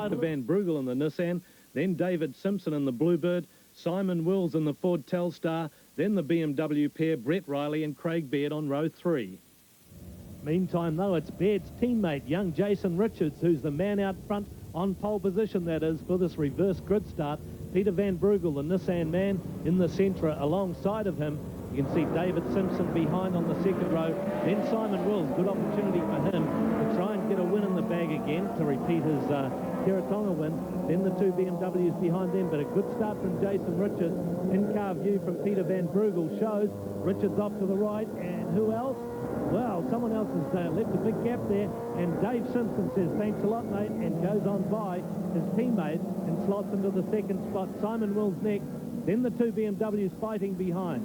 side of Van Brugel in the Nissan, then David Simpson in the Bluebird, Simon Wills in the Ford Telstar, then the BMW pair, Brett Riley and Craig Baird on row 3. Meantime, though, it's Baird's teammate, young Jason Richards, who's the man out front on pole position, that is, for this reverse grid start. Peter Van Brugel, the Nissan man, in the Sentra alongside of him. You can see David Simpson behind on the second row. Then Simon Wills, good opportunity for him to try and get a win in the bag again, to repeat his Keratonga win. Then the two BMWs behind them, but a good start from Jason Richards. In-car view from Peter Van Brugel shows Richards off to the right, and who else? Well, someone else has left a big gap there, and Dave Simpson says, thanks a lot, mate, and goes on by his teammate and slots into the second spot. Simon Wills next, then the two BMWs fighting behind.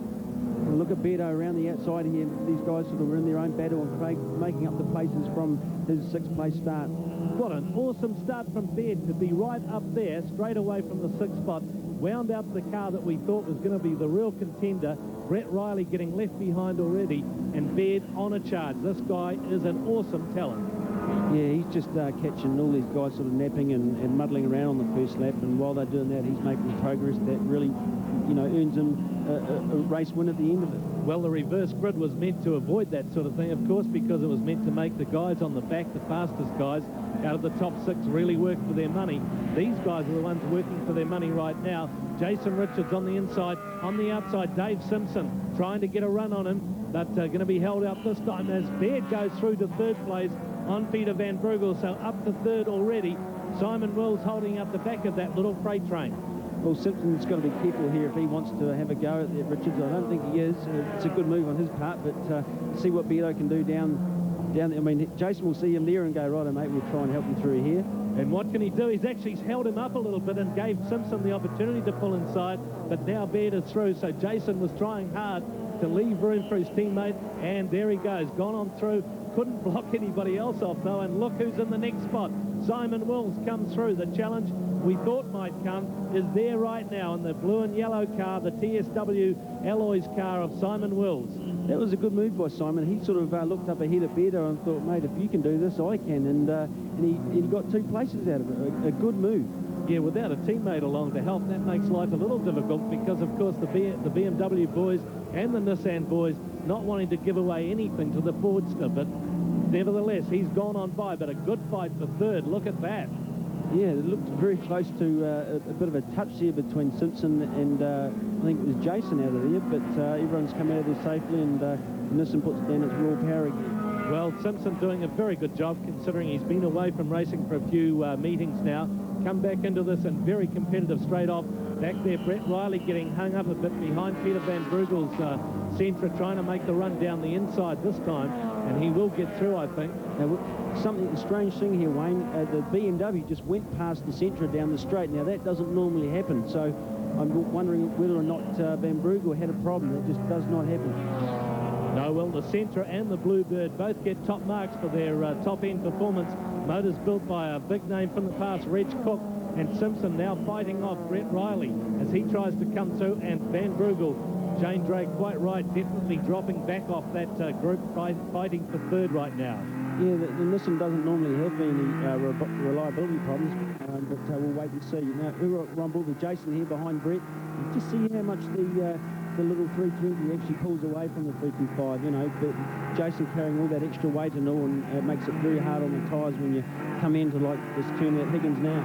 Look at Baird around the outside here. These guys sort of were in their own battle, and Craig making up the places from his sixth-place start. What an awesome start from Baird to be right up there, straight away from the sixth spot. Wound out the car that we thought was going to be the real contender. Brett Riley getting left behind already, and Baird on a charge. This guy is an awesome talent. Yeah, he's just catching all these guys sort of napping and muddling around on the first lap, and while they're doing that, he's making progress that really, you know, earns him a race win at the end of it. Well, the reverse grid was meant to avoid that sort of thing, of course, because it was meant to make the guys on the back, the fastest guys, out of the top 6, really work for their money. These guys are the ones working for their money right now. Jason Richards on the inside. On the outside, Dave Simpson trying to get a run on him, but going to be held out this time as Baird goes through to third place on Peter Van Brugel, so up to third already. Simon Wills holding up the back of that little freight train. Well, Simpson's got to be careful here if he wants to have a go at Richards. I don't think he is. It's a good move on his part, but see what Baird can do down there. I mean, Jason will see him there and go, right, mate, we'll try and help him through here. And what can he do? He's actually held him up a little bit and gave Simpson the opportunity to pull inside, but now Baird is through, so Jason was trying hard to leave room for his teammate, and there he goes, gone on through. Couldn't block anybody else off, though, and look who's in the next spot. Simon Wills comes through. The challenge we thought might come is there right now in the blue and yellow car, the TSW Alloys car of Simon Wills. That was a good move by Simon. He sort of looked up ahead of Baird and thought, mate, if you can do this, I can. And he got 2 places out of it. A good move. Yeah, without a teammate along to help, that makes life a little difficult because, of course, the BMW boys and the Nissan boys not wanting to give away anything to the Fordster, but nevertheless, he's gone on by, but a good fight for third. Look at that. Yeah, it looked very close to a bit of a touch here between Simpson and I think it was Jason out of there, but everyone's come out of there safely, and Nissan puts down its raw power again. Well, Simpson doing a very good job considering he's been away from racing for a few meetings now. Come back into this and very competitive straight off. Back there, Brett Riley getting hung up a bit behind Peter Van Brugel's Sentra, trying to make the run down the inside this time, and he will get through, I think. Now, something strange thing here, Wayne, the BMW just went past the Sentra down the straight. Now, that doesn't normally happen, so I'm wondering whether or not Van Brugel had a problem. It just does not happen. No, well, the Sentra and the Bluebird both get top marks for their top-end performance. Motors built by a big name from the past, Reg Cook, and Simpson now fighting off Brett Riley as he tries to come through, and Van Brugel, Jane Drake quite right, definitely dropping back off that group, fighting for third right now. Yeah, the Nissan doesn't normally have any reliability problems, but we'll wait and see. Now, we're rumbled with Jason here behind Brett. Just see how much the little 320 actually pulls away from the 325, you know, but Jason carrying all that extra weight and all, and it makes it very hard on the tyres when you come into like this turn at Higgins now.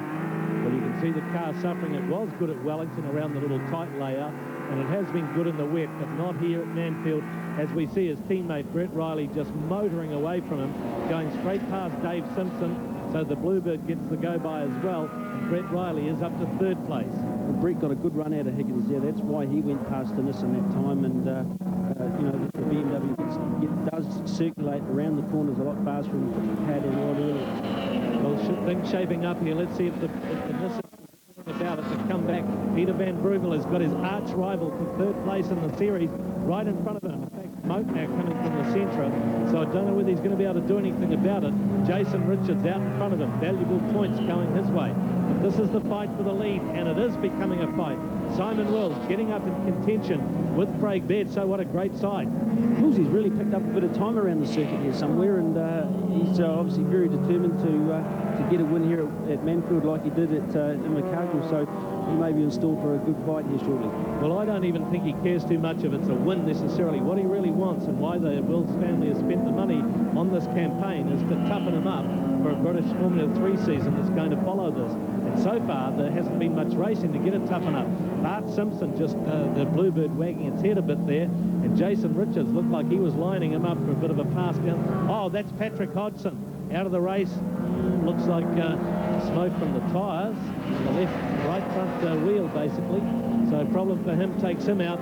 Well, you can see the car suffering. It was good at Wellington around the little tight layout, and it has been good in the wet, but not here at Manfield, as we see his teammate Brett Riley just motoring away from him, going straight past Dave Simpson, so the Bluebird gets the go-by as well, and Brett Riley is up to third place. Well, Brett got a good run out of Higgins there. That's why he went past the Nissan that time, and you know, the BMW does circulate around the corners a lot faster when you put the pad in right early. Well, things shaping up here. Let's see if the Nissan about it to come back. Peter Van Brugel has got his arch rival for third place in the series right in front of him. In fact, smoke now coming from the Sentra, so I don't know whether he's going to be able to do anything about it. Jason Richards out in front of him. Valuable points going his way. But this is the fight for the lead, and it is becoming a fight. Simon Wills getting up in contention with Craig Baird, so what a great side. Wills, he's really picked up a bit of time around the circuit here somewhere, and he's obviously very determined to to get a win here at Manfield like he did in the Cardinal, so he may be in store for a good fight here shortly. Well, I don't even think he cares too much if it's a win necessarily. What he really wants, and why the Wills family has spent the money on this campaign, is to toughen him up for a British Formula 3 season that's going to follow this. And so far, there hasn't been much racing to get it toughen up. Bart Simpson just, the Bluebird wagging its head a bit there, and Jason Richards looked like he was lining him up for a bit of a pass down. Oh, that's Patrick Hodgson out of the race. Looks like smoke from the tyres, the right front wheel basically. So problem for him, takes him out.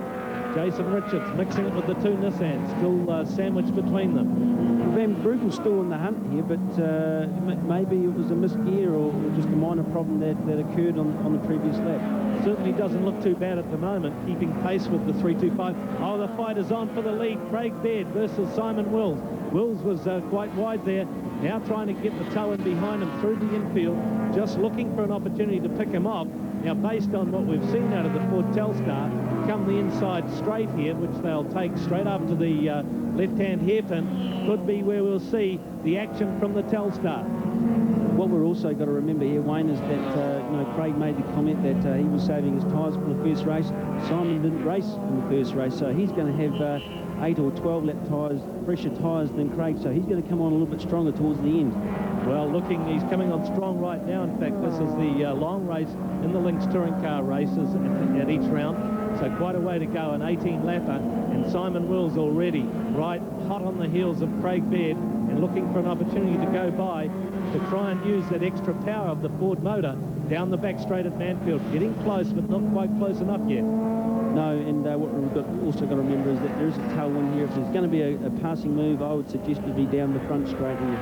Jason Richards mixing it with the two Nissans, still sandwiched between them. Van Brugel's still in the hunt here, but maybe it was a misgear or just a minor problem that occurred on the previous lap. Certainly doesn't look too bad at the moment, keeping pace with the 325. Oh, the fight is on for the lead. Craig Baird versus Simon Wills. Wills was quite wide there, now trying to get the toe in behind him through the infield, just looking for an opportunity to pick him off. Now, based on what we've seen out of the Ford Telstar, come the inside straight here, which they'll take straight up to the left-hand hairpin, could be where we'll see the action from the Telstar. What we're also got to remember here, Wayne, is that Craig made the comment that he was saving his tyres for the first race. Simon didn't race in the first race, so he's going to have 8 or 12 lap tyres, fresher tyres than Craig, so he's going to come on a little bit stronger towards the end. Well, he's coming on strong right now. In fact, this is the long race in the Lynx touring car races at each round. So quite a way to go, an 18-lapper, and Simon Wills already right hot on the heels of Craig Baird and looking for an opportunity to go by to try and use that extra power of the Ford motor down the back straight at Manfield. Getting close, but not quite close enough yet. No, and what we've also got to remember is that there is a tailwind here. If there's going to be a passing move, I would suggest to be down the front straight here.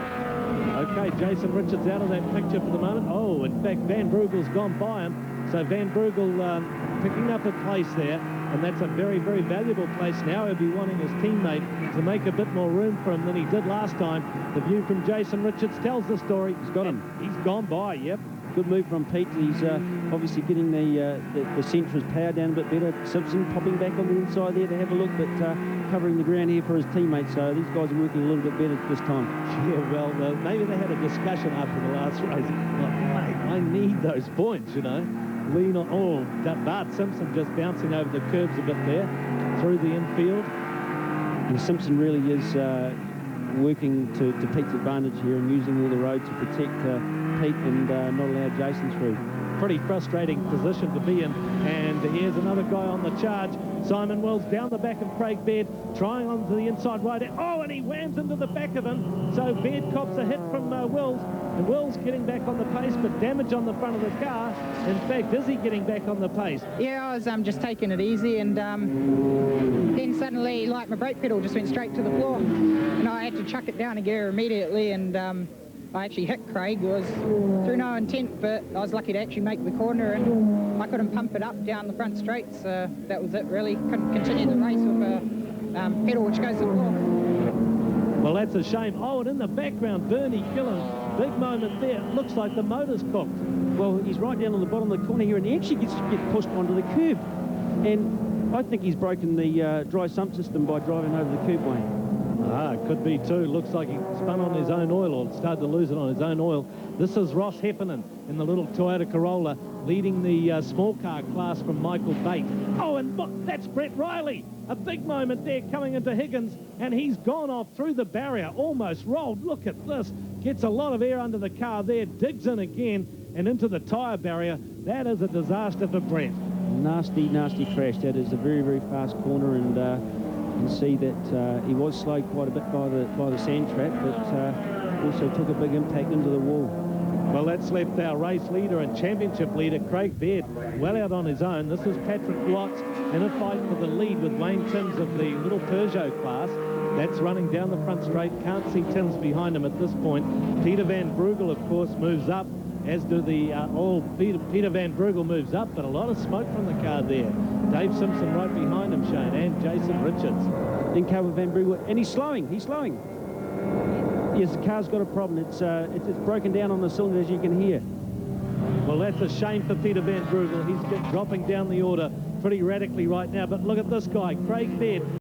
Okay, Jason Richards out of that picture for the moment. Oh, in fact, Van Brugel's gone by him. So Van Brugel picking up a place there, and that's a very, very valuable place. Now he'll be wanting his teammate to make a bit more room for him than he did last time. The view from Jason Richards tells the story. He's got him. He's gone by, yep. Good move from Pete. He's obviously getting the centre of his power down a bit better. Simpson popping back on the inside there to have a look, but covering the ground here for his teammates. So these guys are working a little bit better this time. Yeah, well, maybe they had a discussion after the last race. Like, mate, I need those points, you know. Lean on. Oh, Bart Simpson just bouncing over the curbs a bit there through the infield. And Simpson really is working to Pete's advantage here and using all the road to protect Pete and not allow Jason through. Pretty frustrating position to be in, and here's another guy on the charge. Simon Wills down the back of Craig Baird, trying onto the inside right. Oh, and he whams into the back of him. So Baird cops a hit from Wills, and Wills getting back on the pace, but damage on the front of the car. In fact, is he getting back on the pace? Yeah, I was just taking it easy, and then suddenly, like, my brake pedal just went straight to the floor, and I had to chuck it down a gear immediately, and I actually hit Craig. It was through no intent, but I was lucky to actually make the corner, and I couldn't pump it up down the front straight, so that was it really. Couldn't continue the race with a pedal which goes to the floor. Well, that's a shame. Oh, and in the background, Bernie Gillen, big moment there. Looks like the motor's cooked. Well, he's right down on the bottom of the corner here, and he actually gets pushed onto the curb. And I think he's broken the dry sump system by driving over the curb, Wayne. Could be too. Looks like he spun on his own oil, or started to lose it on his own oil. This is Ross Heffernan in the little Toyota Corolla, leading the small car class from Michael Bate. Oh, and look, that's Brett Riley. A big moment there coming into Higgins, and he's gone off through the barrier, almost rolled. Look at this. Gets a lot of air under the car there, digs in again, and into the tyre barrier. That is a disaster for Brett. Nasty, nasty crash. That is a very, very fast corner, and you can see that he was slowed quite a bit by the sand trap, but also took a big impact into the wall. Well, that's left our race leader and championship leader, Craig Baird, well out on his own. This is Patrick Watts in a fight for the lead with Wayne Timms of the little Peugeot class. That's running down the front straight. Can't see Timms behind him at this point. Peter Van Brugel, of course, moves up, as do the... Peter Van Brugel moves up, but a lot of smoke from the car there. Dave Simpson right behind him, Shane, and Jason Richards. In car with Van Brugel, and he's slowing. Yes, the car's got a problem. It's broken down on the cylinder, as you can hear. Well, that's a shame for Peter Van Brugel. He's dropping down the order pretty radically right now. But look at this guy, Craig Baird.